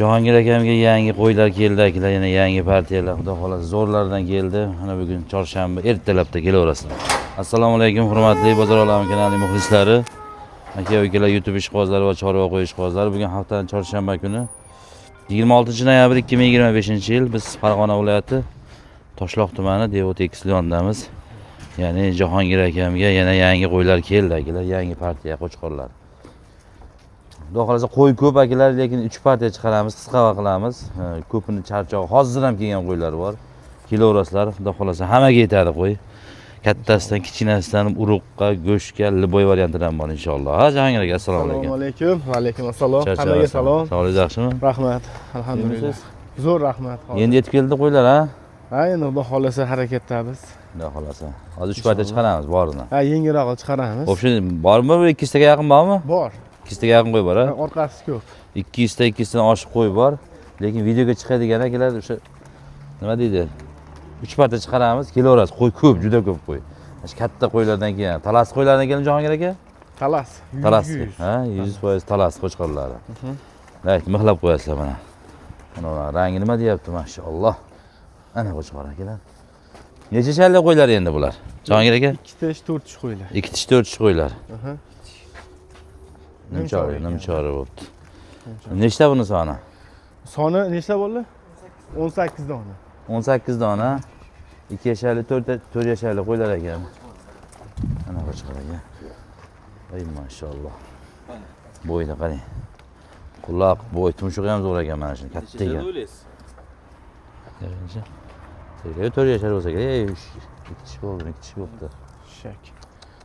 Jahongir akamga yangi qo'ylar keldi akalar, yana yangi partiyalar, xudo xolasa zo'rlardan keldi. Mana bugun chorshanba ertalabda kelaverasizlar. Assalomu alaykum hurmatli Bozor olami kanali muxlislari. Aka-ukalar, YouTube ishqibozlari va chorva qo'yish ishqibozlari. Bugun haftaning chorshanba kuni 26-noyabr 2025-yil biz Farg'ona viloyati Toshloq tumani Devot Eksliyondamiz. Ya'ni Jahongir akamga yana yangi qo'ylar keldi akalar, yangi partiya qo'chqorlar. Xudo xolasa qo'y ko'p akalar, lekin 3 partiya chiqaramiz, qisqa qilamiz. Ko'pini charchog'i hozir ham kelgan qo'ylar bor. Kelaverasizlar, xudo xolasa hammaga yetadi qo'y. Kattasidan, kichkinasidan urug'qa, go'shtga, liboy variantidan bor inshaalloh. Ha, Jahongir aka, assalomu alaykum. Assalomu alaykum. Va alaykum assalom. Hammaga salom. Sog'ligingiz yaxshimi? Rahmat. Alhamdulillah. Zo'r rahmat. Endi yetib keldi qo'ylar, ha? Ha, endi xudo xolasa harakatdamiz. Xudo xolasa. Hozir 3 partiya chiqaramiz, borini. Ha, yengilroq chiqaramiz. Xo'p, shu bormi? 200 taga yaqin bormi? Bor. 200 taga yaqin qo'y bor, ha? Orqasi ko'p. 200 ta 200 dan oshiq qo'y bor. Lekin videoga chiqadigan akalar o'sha nima deydi? 3 partiya chiqaramiz, kelaverasiz. Qo'y ko'p, juda ko'p qo'y. Shu katta qo'ylardan keyin, talas qo'ylardan keyin Jahongir aka? Talas. Talas, ha, 100% talas qo'chqorlari. Layt mixlab qo'yasizlar mana. Mana rangi nima deyapti, mashalloh. Ana qo'chqor akalar. Necha challa qo'ylar endi bular? Jahongir aka? 2 tish 4 tish qo'ylar. 2 tish 4 tish qo'ylar. Aha. Nimchori bo'pti. Nechta buni soni? Soni nechta bo'ldi? 18 dona. 18 dona. 2 yasharli, 4 yasharli qo'ylar ekan. Ana qo'chqor aka. Ay mashalloh. Bo'yni qarang. Quloq, bo'y, tumshug'i ham zo'r ekan mana shuni, katta ekan. Yaxshi. 4 yashar bo'lsa kerak, 2 tish bo'ldi, 2 tish bo'pti. Shak.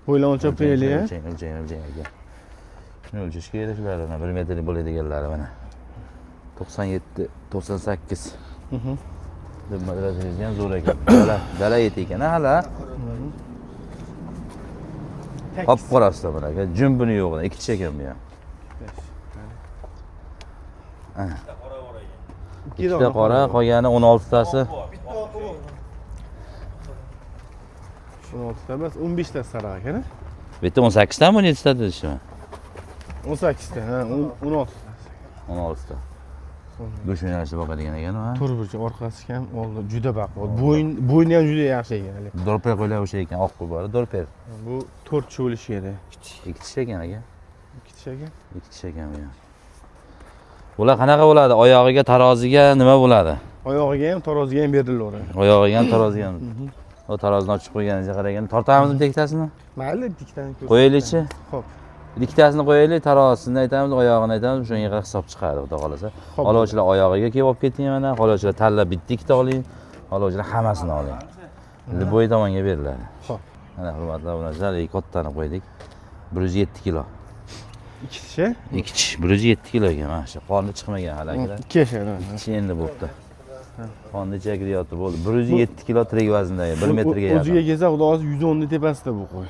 Bo'ylar o'lchab qo'yaylik, ha? O'lchang aka. Shuni o'lchash kerak shularni, 1 metrlik bo'ladiganlari mana. 97, 98. Deb madrasangiz ham zo'r ekan. Dala yet ekan, hala. Hop qarasizlar mana aka, jumbuni yo'q, 2 tish ekan bu ham. Ikkita qora, qolgani 16 tasi. 16 ta emas, 15 ta sariq ekan. Bu yerda 18 tami, 17 ta dedingmi? 18 ta, ha, 16 ta. 16 ta. Go'sht yo'nalishida boqadigan ekan, ha. Turburchi orqasi ham oldi, juda baquvvat. Bo'yni ham juda yaxshi ekan. Dorper qo'ylar o'sha ekan, oq qo'y bor, dorper. Bu 4 tish bo'lishi kerak. 2 tish ekan aka. 2 tish ekan. 2 tish ekan bu ham. Bular qanaqa bo'ladi? Oyog'iga, taroziga nima bo'ladi? Oyog'iga ham, taroziga ham berilaveradi. Oyog'iga ham, taroziga ham. O tarozini ochib qo'yganingizga qaragan. Tortamizmi tektasini? Mayli, ikkitani ko'rsak. Qo'yaylikchi. Xo'p. Ikkitasini qo'yaylik, tarozisini aytamiz, oyog'ini aytamiz, shunga hisob chiqadi, xudo xolasa. Xolovchilar oyog'iga kelib olib keting mana, xolovchilar tanlab bitta ikkita oling, xolovchilar hammasini oling. Liboy tomonga beriladi. Xo'p. Mana hurmatli obunachilar, kattani qo'ydik. 107 kilo. 2 tish? 2 tish 107 kilo ekan, mana shu qonni chiqmagan hali akalar. 2 yashar. 2 endi bo'pti. Qonni chakirayapti, bo'ldi. 107 kilo tirik vazndagi, 1 metrga yaqin. O'ziga kelsa, xudo o'zi 110 ni tepasida bu qo'y.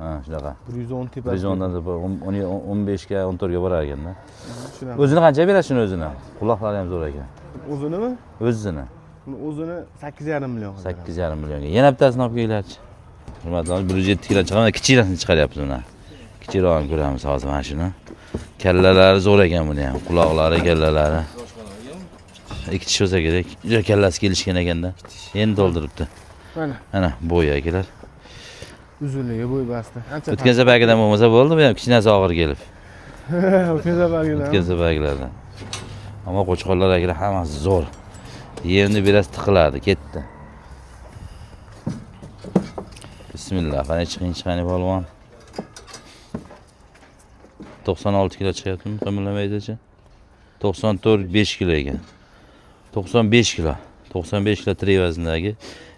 Ha, shunaqa. 110 tepasida. 110 dan 15 ga 14 ga borar ekanda. Shunaqa. O'zini qancha berasiz shuni o'zini? Quloqlari ham zo'r ekan. O'zinimi? O'zini. O'zini 8,5 million. 8,5 millionga. Yana bittasini olib kelinglarchi. Hurmatli, 107 kilo chiqadi. Kichikroqni chiqaryapmiz buni. Kichikroqni ko'ramiz hozir mana shuni. Kallalari zo'r ekan buni ham. Quloqlari, kallalari. 2 tish bo'lsa kerak. Juda kallasi kelishgan ekanda. Endi to'ldiribdi. Mana bo'y akalar. Uzunligi bo'y basti. O'tgan safargidan bo'lmasa bo'ldi, bu ham kichinasi og'ir kelib. O'tgan safargidan. O'tgan safargilardan. Ammo qo'chqorlar akalar hammasi zo'r. Yerni biraz tiqiladi, ketdi. Bismillah, qani chiqing polvon. 96 kilo chiqyaptimi? Qimirlamaydi-chi? 94 5 kilo ekan. 95 kilo. 95 kilo tirik vazndagi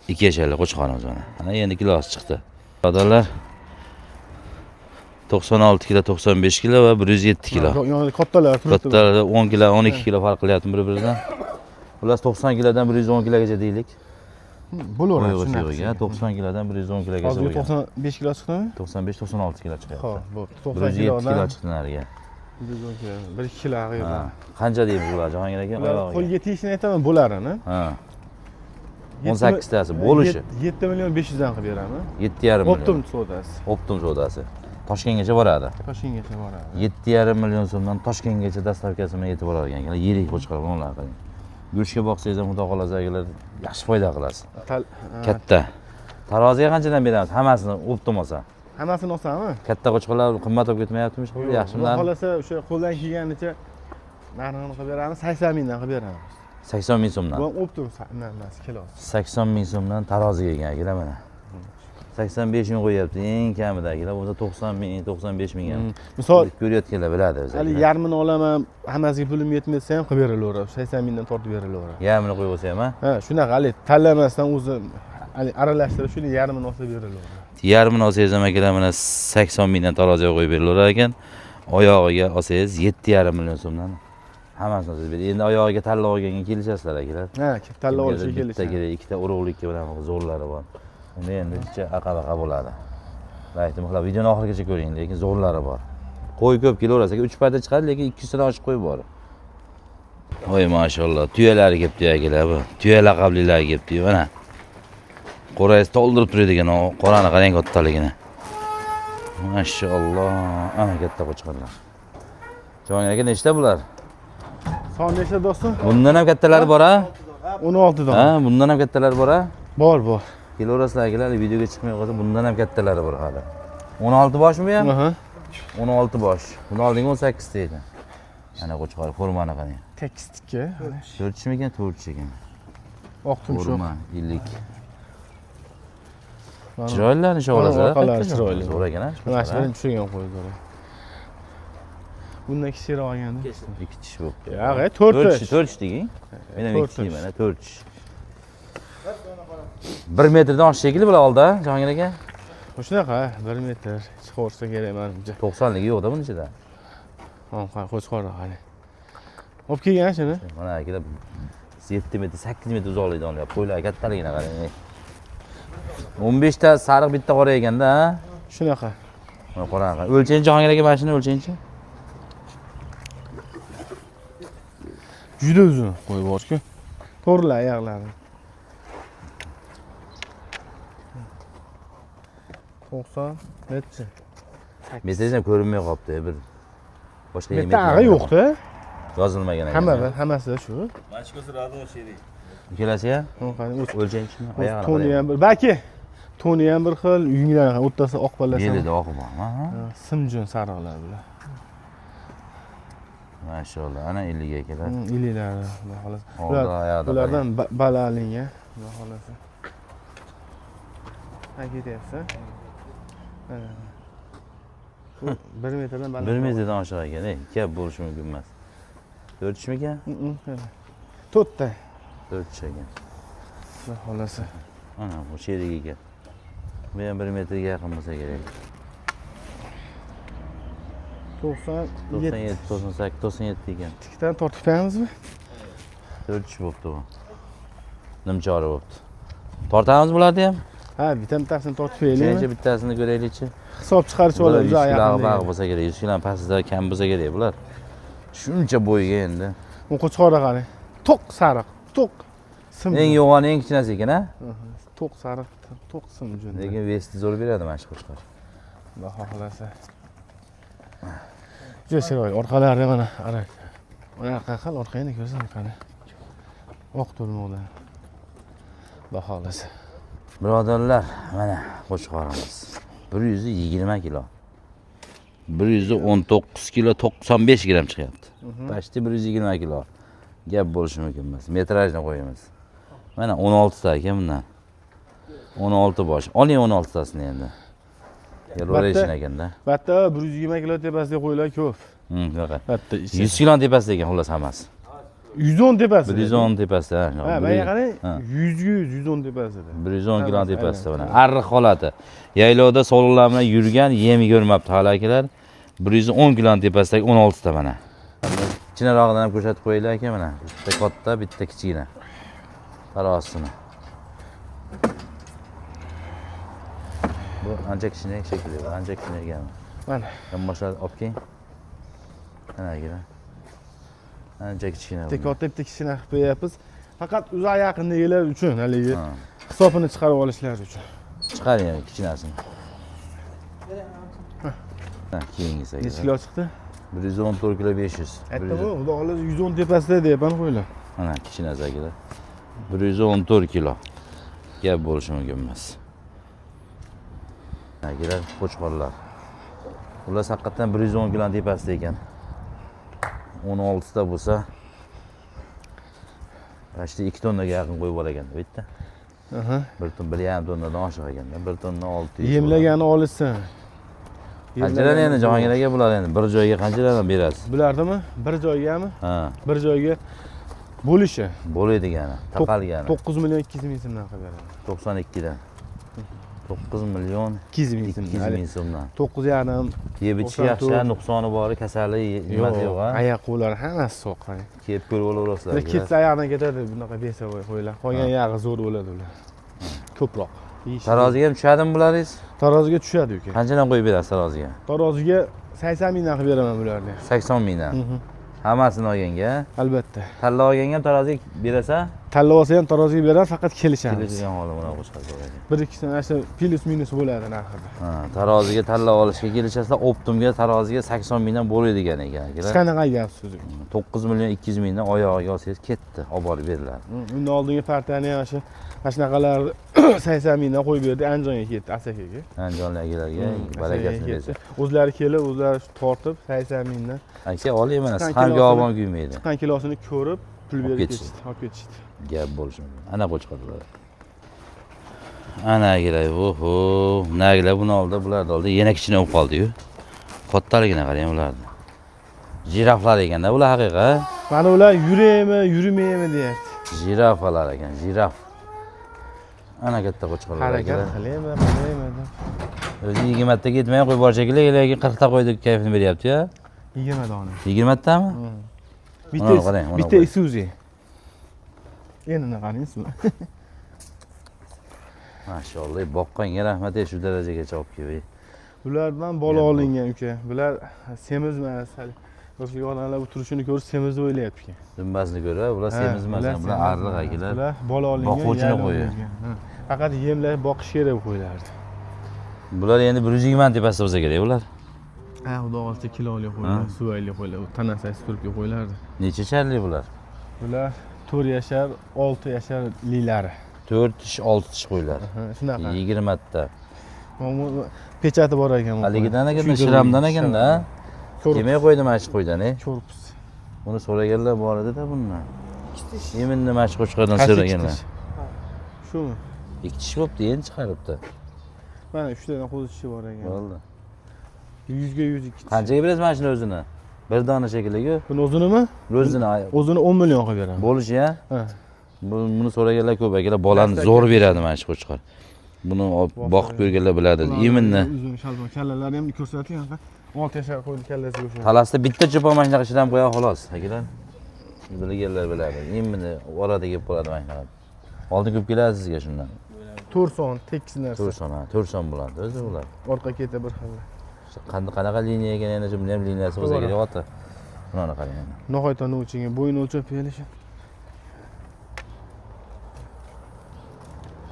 2 yasharli qo'chqorimiz mana. Ana endi kilosi chiqdi. Birodarlar 96 kilo, 95 kilo va 107 kilo. Ya'ni kattalar turibdi. Kattalar 10 kilo, 12 kilo farq qilyapti bir-biridan. Ular 90 kilodan 110 kilogacha deylik. Bo'laveradi shunaqa. 90 kilodan 110 kilogacha bo'lgan. bo'lgan. 95 kilo chiqdimi? 95-96 kilo chiqyapti. Xo'p, bo'pti. 90 kilo chiqdi nariga. 1 kilo ag'iydi. Qancha deymiz ular Jahongir aka? Qo'lga tegishini aytaman, bo'larini. Ha. 18 tasi bo'lishi. 7 million 500 dan qilib beraman. 7,5 million. Optim savdosi. Optim savdosi. Toshkentgacha boradi. Toshkentgacha boradi. 7,5 million so'mdan Toshkentgacha dastavkasi bilan yetib borar ekan. Yirik qo'chqor bular qiling. Go'shtga boqsangiz ham xudo xolasa akalar yaxshi foyda qilasiz. Katta. Taroziga qanchadan beramiz? Hammasini optim olsa. Hammasini olsami? Katta qo'chqorlar qimmat olib ketmayaptimi? Yaxshilar. Xudo xolasa o'sha qo'ldan kelganicha narxini qilib beramiz, 80 mingdan qilib beramiz. 80 ming so'mdan. Bu optim emas, kilosi. 80 ming so'mdan taroziga ekan akalar mana. 85 ming qo'yapti eng kamidagilar, bo'lsa 90 ming, 95 ming ham. Misol ko'rayotganlar biladi o'zi. hali yarmini olaman, hammasiga pulim yetmasa ham qilib berilaveradi. 80 mingdan tortib berilaveradi. Yarmini qo'yib olsa ham, ha? Ha, shunaqa hali tanlamasdan o'zi hali aralashtirib shuni yarmini olsa berilaveradi. Yarmini olsangiz ham akalar mana 80 mingdan taroziga qo'yib berilar ekan. Oyog'iga olsangiz 7,5 million so'mdan hammasini o'zingiz beradi. Endi oyog'iga tanlab olganga kelishasizlar akalar. Ha, tanlab olishga kelishadi. Bitta kerak, ikkita urug'likka bilan zo'rlari bor. Unda endi aqa-baqa bo'ladi. Aytdim, xalab videoni oxirigacha ko'ring, lekin zo'rlari bor. Qo'y ko'p kelaverasiz aka, 3 payda chiqadi, lekin 200 dan oshib qo'y bor. Voy mashallah, tuyalari kelibdi akalar bu. Tuya laqablilar kelibdi mana. Qo'raysiz to'ldirib turadigan o qorani qarang kattaligini. Mashallah, ana katta qo'chqorlar. Javohir aka nechta bular? Son nechta do'stim? Bundan ham kattalari bor ha? 16 dan. Ha, bundan ham kattalari bor ha? Bor. Kelaverasizlar akalar, videoga chiqmay qolsa bundan ham kattalari bor hali. 16 boshmi bu ham? Aha. 16 bosh. Buni oldingi 18 ta edi. Ana qo'chqor formani qarang. Tekstikka. 4 ekan, 4 ekan. Oq tumshuq. Forma, yillik. Chiroylilar nishonlasa. Orqalari chiroyli. Zo'r ekan ha. Mana shu bilan tushirgan qo'ydi. Bundan kichikroq olganda. 2 tish bo'pti. Yo'q, 4 tish. 4 tish deging. Men ham 2 tish mana 4 tish. 1 metrdan oshiq shekilli bular oldi, Jahongir aka. Shunaqa, 1 metr chiqarsa kerak menimcha. 90 ligi yo'qda buning ichida. Ha, qo'chqorroq hali. Olib kelgan shuni. Mana akalar 7 metr, 8 metr uzoqlikdan olyapti. Qo'ylar kattaligini qarang. 15 ta sariq bitta qora ekanda, ha? Shunaqa. Mana qarang. O'lchaychi Jahongir aka, mana shuni o'lchaychi. Juda uzun qo'y bor-ku. To'g'rilar oyoqlari. 90 metr. Metrdan ko'rinmay qolibdi bir. Boshqa Metri yo'q-da. Yozilmagan ekan. Hammasi shu. Mashko'si rado sheri. Ikkalasi ham Qani o'lchaychimi? toni ham bir. Balki toni ham bir xil, yunglar ham o'rtasi oq pallasi. Belida oq bor. Ha. Simjon sariqlar bular. Mashallah, ana 50 akalar. 50lari, xudo xolasa. Bulardan balalingan, xudo xolasa. Ha, ketyapti. Mana. 1 metrdan baland. 1 metrdan oshiq ekan, kap bo'lishi mumkin emas. 4 tishmi ekan? 4 ta. 4 tish ekan. Xudo xolasa. Ana bu sherik ekan. Bu ham 1 metrga yaqin bo'lsa kerak. 97, 98, 97 ekan. Tikdan tortib qo'yamizmi? 4 tish bo'pti bu. Nimchori bo'pti. Tortamiz bularni ham? Ha, bittasini tortib qo'yaylikmi? Keyin bittasini ko'raylikchi. Hisob chiqarib olamiz. Bag' bo'lsa kerak, 100 kg pastida kam bo'lsa kerak bular. Shuncha bo'yga endi. Bu qo'chqorlar qani? To'q sariq, to'q sim. Eng yo'g'oni eng kichkinasi ekan, ha? To'q sariq, to'q simjon. Lekin vesti zo'r beradi mana shu qo'chqor. Xudo xohlasa. Juda chiroyli. Orqalari mana qarang. Mana qaqal orqangni ko'rsan qani. Oq to'lmoqda. Xudo xohlasa. Birodarlar, mana qo'chqorimiz. 120 kilo. 119 kilo 95 gram chiqyapti. Pashti 120 kilo. Gap bo'lishi mumkin emas. Metrajni qo'yamiz. Mana 16 ta ekan bundan. 16 bosh. Oling 16 tasini endi. Yelvorishin ekanda. Batta 120 kilo tepasida qo'ylar ko'p. Shunaqa. Batta 100 kilo tepasida ekan xullas hammasi. 110 tepasida. 110 tepasida. Ha, mana qarang. 110 tepasida. 110 kilo tepasida mana. Arriq holati. Yaylovda soliqlar bilan yurgan, yem ko'rmabdi hali akalar. 110 kilo tepasidagi 16 ta mana. Kichkinarog'idan ham ko'rsatib qo'yaylik aka mana. Bitta katta, bitta kichkina. Tarosini. Bu ancha kichkina shekilli, ancha kichkina ekan. Mana. Yonboshlar olib keling. Mana aka. Ancha kichkina. Bitta katta, bitta kichkina qilib qo'yapmiz. Faqat uzoq yaqindagilar uchun, haligi hisobini chiqarib olishlari uchun. Chiqaring kichkinasini. Ha, keyingisi Necha akalar. kilo chiqdi? 114 kilo 500. Aytdim, xudo xohlasa 110 tepasida deyapman qo'ylar. Mana kichkinasi akalar. 114 kilo. Gap bo'lishi mumkin emas. Akalar, qo'chqorlar. Ular haqiqatan 110 kilo tepasida ekan. 16 ta bo'lsa, Başta 2 tonnaga yaqin qo'yib olagan bu yerda. Aha. 1,5 tonnadan oshiq ekanda. 1 tonna 600. Yemlagani olishsin. Qanchadan endi Jahongir aka bular endi bir joyga qanchadan berasiz? Bulardimi? Bir joygami? Ha, Bir joyga bo'lishi. bo'laydigani, taqalgani. 9 million 200 ming so'mdan qilib beraman. 92 dan. 9 million 200 ming 200 so'mdan. ming so'mdan. 9,5 Yeb ichishi yaxshi, nuqsoni bor, kasali nimasi yo'q ha. Oyoq qo'llari hammasi so'q. Kelib ko'rib olaverasizlar. Ketsa oyoqdan ketadi bunaqa besovoy qo'ylar. Qolgan yog'i zo'r bo'ladi ular. Ko'proq. Taroziga ham tushadimi bularingiz? Taroziga tushadi uka. Qanchadan qo'yib berasiz taroziga? Taroziga 80 mingdan qilib beraman bularni. 80 mingdan. Hammasini olganga. Albatta. Tanlab olganga ham taroziga berasa, Tanlab olsa ham taroziga berar, faqat kelishamiz. keladigan holi mana qo'shqazib. Bir ikkisini shu plus minus bo'ladi narxida. Ha, taroziga tanlab olishga kelishasizlar, Optimga taroziga 80 mingdan bo'ladigan ekan Hech akalar. qanaqa gap so'z yo'q. 9 million 200 mingdan oyog'iga olsangiz ketdi, olib borib beriladi. Undan oldingi partiyani ham shu shunaqalar 80 mingdan qo'yib berdi, Andijonga ketdi, Asakaga. Andijonlik akalarga barakasini bersin. O'zlari kelib, o'zlari tortib 80 mingdan Aka oling mana, Chiqqan hamga kilosini- olmon kuymaydi. chiqqan kilosini ko'rib, pul berib ketishdi. ketishdi, olib ketishdi. Gap bo'lishi mumkin. Ana qo'chqorlar. Ana kelar, oho, nagilar buni oldi, bularni oldi, yana kichkina bo'lib qoldi-yu. Kattaligini qarang ularni. Jiraflar ekanda bular haqiqat. Mana ular yuraymi, yurmaymi deyapti. Jirafalar ekan, jiraf. Ana katta qo'chqorlar. Harakat qilaymi, qilaymi deb. O'zi 20 ta ketmay qo'yib bor shekilli, lekin 40 ta qo'ydik kayfini beryapti-ya. 20 dona. 20 tami? Bitta Mana qarang, mana bitta qarang. Isuzu. Endi qaraysiz. Mashallah, boqqanga rahmat shu darajagacha olib kelib. Bulardan bola olingan uka. Bular semiz emas. Yo'qlik odamlar bu turishini ko'rib semiz o'ylayapti ekan. Dumbasini ko'rib, bular semiz emas, bular ariq akalar. Bular bola olingan. Boquvchini yarim qo'yi. bo'lgan. Ha. Faqat yemlab boqish kerak bu qo'ylarni. Bular endi 120 tepasida bo'lsa kerak bular. Ha, xudo xohlasa kiloli qo'ylar, suvayli qo'ylar, tanasi turibga qo'ylardi. Necha charli bular? Bular 4 yashar, 6 yasharlilari. 4 tish, 6 tish qo'ylar. Ha, shunaqa. 20 ta. Pechati bor ekan bu. Haligidan ekanda, shiramdan ekanda. Yemay qo'ydi mana shu qo'ydan, Korpus. Buni so'raganlar bor edi-da bundan. Yemin nima shu qo'chqordan so'raganlar. Shumi? 2 tish bo'pti, endi chiqaribdi. Mana 3 tadan qo'zi tishi bor ekan. Bo'ldi. 100 ga 102 tish. Qanchaga berasiz mana shuni o'zini? Bir dona shekilli-ku. Buni o'zinimi? O'zini O'zini 10 million qilib beraman. bo'lishi-ya. Ha. Buni so'raganlar ko'p akalar, bolani zo'r beradi mana shu qo'chqor. Buni boqib ko'rganlar biladi. Yeminni. Uzun shalbon kallalari ham ko'rsating, 6 yashar qo'ydi kallasiga o'xshaydi. Talasda bitta cho'pon mana shunaqa ishlam qo'ya xolos, akalar. Bilganlar biladi. Yeminni orada kelib qoladi mana shunaqa. Oldin ko'p keladi sizga shundan. 4 son, tekis narsa. 4 son, 4 son bo'ladi o'zi ular. Orqa keta bir xil. Qanaqa liniya ekan endi buni ham liniyasi bo'lsa kerak ota. Buni qarang endi. Nihoyatda o'lchinga bo'yin o'lchab berishi.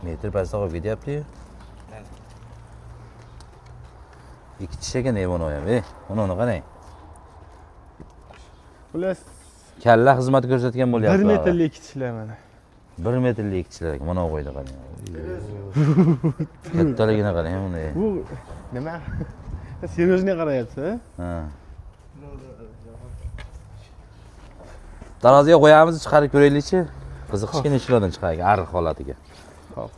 Metr pastda qolib ketyapti-yu. Ikki tish ekan buni ham, uni qarang. Bular Kalla xizmat ko'rsatgan bo'lyapti. 1 metrlik tishlar mana. 1 metrlik tishlar ekan, mana qo'ydi qarang. Kattaligini qarang uni. Bu nima? Seriyozga qarayapsiz, Ha. Taroziga qo'yamiz, chiqarib ko'raylikchi. Qiziqishgan ishlardan chiqargan ariq holatiga. Hop,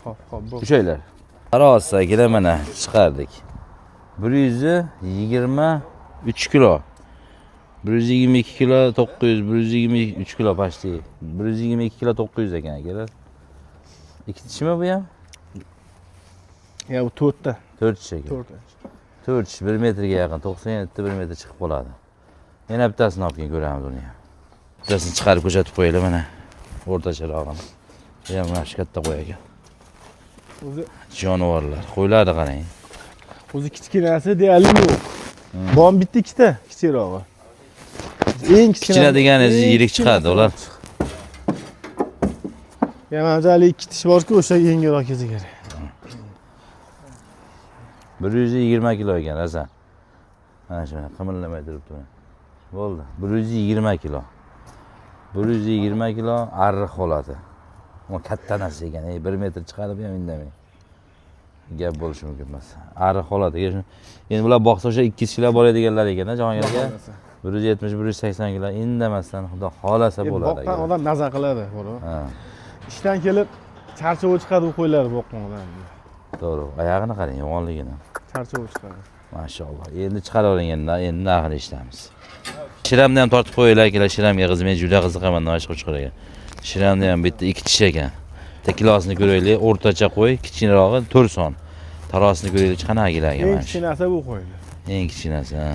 bu. O'shaylar. Tarozi akalar mana chiqardik. 123 kilo. 122 kilo 900, 123 kilo pashti. 122 kilo 900 ekan akalar. Ikki tishmi bu ham? Ya bu 4 ta. 4 tish ekan. 4 tish 1 metrga yaqin, 97 1 metr chiqib qoladi. Yana bittasini olib kelib ko'ramiz uni ham. Bittasini chiqarib ko'rsatib qo'yaylik mana. O'rtacharog'ini. Bu ham mana shu katta qo'y ekan. O'zi Jonivorlar, qo'ylarni qarang. o'zi kichkinasi deyarli yo'q. Bom bitta ikkita kichirog'i. Eng Kichkina deganingiz yirik chiqadi ular. Yana hali 2 tish borki, o'sha yengilroq kelsa kerak. 120 kilo ekan Hasan. Mana shuna qimirlamay turibdi. Bo'ldi. 120 kilo. 120 kilo arriq holati. Ama katta narsa ekan. 1 metr chiqarib ham indamay. Gap bo'lishi mumkin emas. Arriq holatiga endi bular boqsa o'sha 2 kishilar boradiganlar ekan-da, Jahongir aka. 170-180 kilo indamasdan xudo xolasa bo'ladi. Boqqan odam nazar qiladi, to'g'ri. Ha. Ishdan kelib charchoq chiqadi bu qo'ylar boqqan odam. To'g'ri. Oyog'ini qarang, yo'g'onligini. Charchoq chiqadi. Mashalloh. Endi chiqaravering endi narxini eshitamiz. Shiramni ham tortib qo'yinglar akalar, shiramga qiz, men juda qiziqaman mana shu qo'chqorga. Shiramni ham bitta 2 tish ekan. Bitta kilosini ko'raylik, o'rtacha qo'y, kichikroqi 4 son. Tarosini ko'raylik, qanaqa kelarga mana. Eng kichkinasi bu qo'ylar. Eng kichkinasi, ha.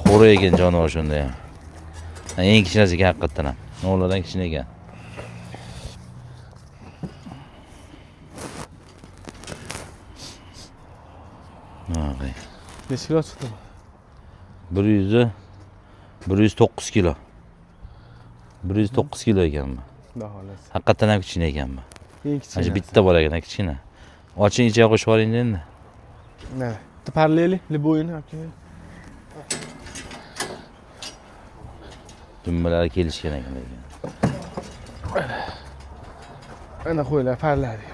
Xo'ra ekan jonivor shunda ham. Eng kichkinasi ekan haqiqatan ham. O'g'lardan kichkina ekan. Naqay. Necha kilo chiqdi? 109 kilo. 109 kilo ekan bu. Xudo xolasa. Haqiqatan ham kichkina ekan bu. Eng Mana shu kichkinasi. bitta bor ekan, kichkina. Oching ichiga qo'shib yuboring endi. Ne? Parlaylik, liboyini aka. Dumbalar kelishgan ekan lekin. Ana qo'ylar parladi.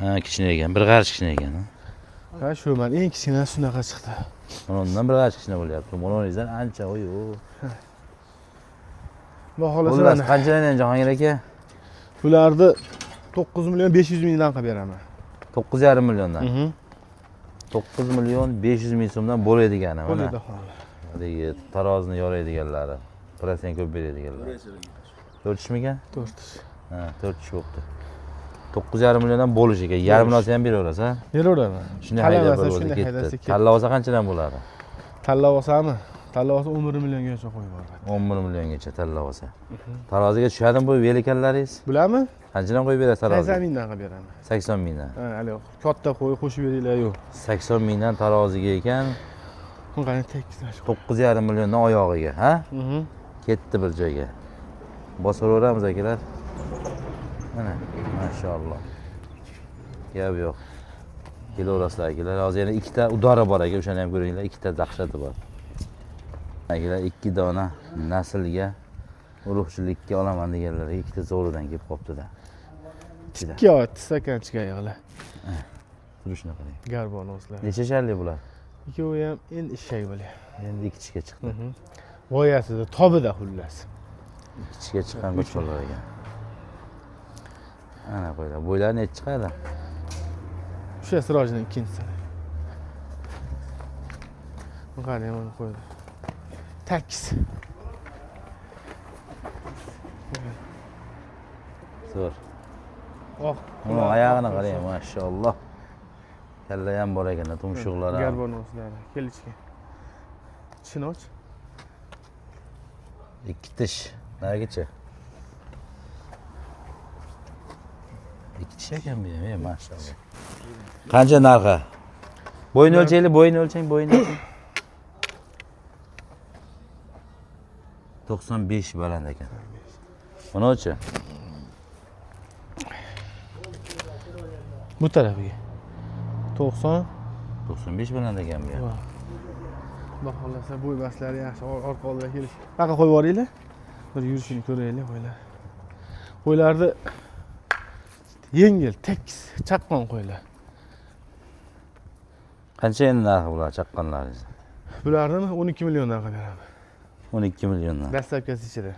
Ha, kichkina ekan. Bir qarich kichkina ekan. Ha, shu men eng kichkinasi shunaqa chiqdi. Undan bir qarich kichkina bo'lyapti. Mo'ronizdan ancha o'y. Xudo xolasa Xullas, mana. qanchadan Jahongir aka? Bularni 9 million 500 mingdan qilib beraman. 9,5 milliondan. 9 million 500 ming so'mdan bo'ladigani mana. Bo'ladi hali. Haligi tarozini yoraydiganlari, prosent ko'p beradiganlar. 4 mikan? 4. Ha, 4 bo'pti. 9,5 milliondan bo'lish ekan. Yarmini ham beraverasiz, ha? Beraveraman. Shunday haydab Talabasa bo'ldi shunday ketdi. haydasa ketdi. Tanlab olsa qanchadan bo'ladi? Tanlab olsami? Tanlab olsa 11 milliongacha qo'yib yuboradi. 11 milliongacha tanlab olsa. Taroziga tushadimi bu velikallaringiz? Bularmi? Qanchadan qo'yib berasiz taroziga? 80 mingdan qilib beraman. 80 mingdan. Ha, hali katta qo'y qo'shib beringlar yo'q. 80 mingdan taroziga ekan, Qani tekislash. 9,5 milliondan oyog'iga, ha? Ketdi bir joyga. Bosaveramiz akalar. Mana, mashalloh. Gap yo'q. Kelaverasizlar akalar. Hozir yana ikkita udori bor ekan, o'shani ham ko'ringlar, ikkita dahshati bor. Akalar 2 dona naslga urug'chilikka olaman deganlarga ikkita zo'ridan kelib qopti-da. Ikki oy stakanchika yo'qlar. Turishni qarang. Garbonoslar. Necha sharli bular? Ikkovi ham endi ishak bo'lyapti. Endi ikkisiga chiqdi. G'oyasida tobida xullas. Ikkisiga chiqqan qo'chqorlar ekan. Ana qo'ylar. Bo'ylar necha chiqadi? O'sha sirojning ikkinchisi. Bu qarang mana qo'ydi. Takis. Zo'r. Oh, Mana oyog'ini qarang, mashalloh. Kalla ham bor ekan, tumshuqlar ham. garbonoslari. Kelichka. Chinoch. 2 tish. Narigacha? 2 tish ekan bu ham, mashalloh. Qancha narxi? Bo'yni o'lchaylik, bo'yni o'lchang, bo'yni o'lchang. 95 baland ekan. Bunachi? Bu tarafiga. 90. 95 baland ekan bu. Xudo xolasa bo'y baslari yaxshi, orqa oldiga kelish. Baqa qo'yib yuboringlar. Bir yurishini ko'raylik qo'ylar. Qo'ylarni yengil, tekis, chaqqon qo'ylar. Qancha endi narxi bular chaqqonlaringiz? Bularni 12 milliondan qilib beraman. 12 milliondan. Dastlabkasi ichida.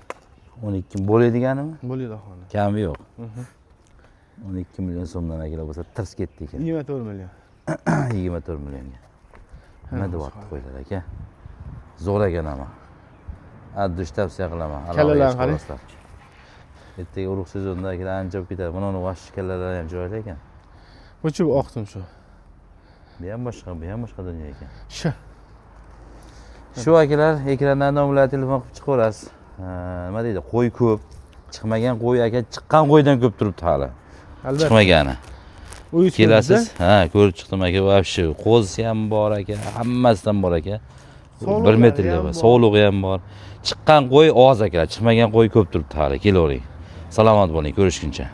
12 bo'ladiganimi? Bo'ladi xona. Kami yo'q. 12 million so'mdan akalar bo'lsa tirs ketdi ekan. 24 million. 24 millionga. Nima deyapti qo'ylar aka? Zo'r ekan ama. Addush tavsiya qilaman. Kallalarni qarang. Ertaga urug' sezonida akalar ancha bo'lib ketadi. Mana uni vash kallalari ham joyida ekan. O'chib oqdim shu. Bu ham boshqa dunyo ekan. Shu. Shu akalar ekrandan nomerlar telefon qilib chiqaverasiz. Nima deydi? Qo'y ko'p. Chiqmagan qo'y aka, chiqqan qo'ydan ko'p turibdi hali. Albatta. Chiqmagani. Uy Kelasiz. Ha, ko'rib chiqdim aka, vobshe qo'zisi ham bor aka, hammasidan bor aka. 1 metrlik bor, sog'lig'i ham bor. Chiqqan qo'y oz aka, chiqmagan qo'y ko'p turibdi hali. Kelavering. Salomat bo'ling, ko'rishguncha.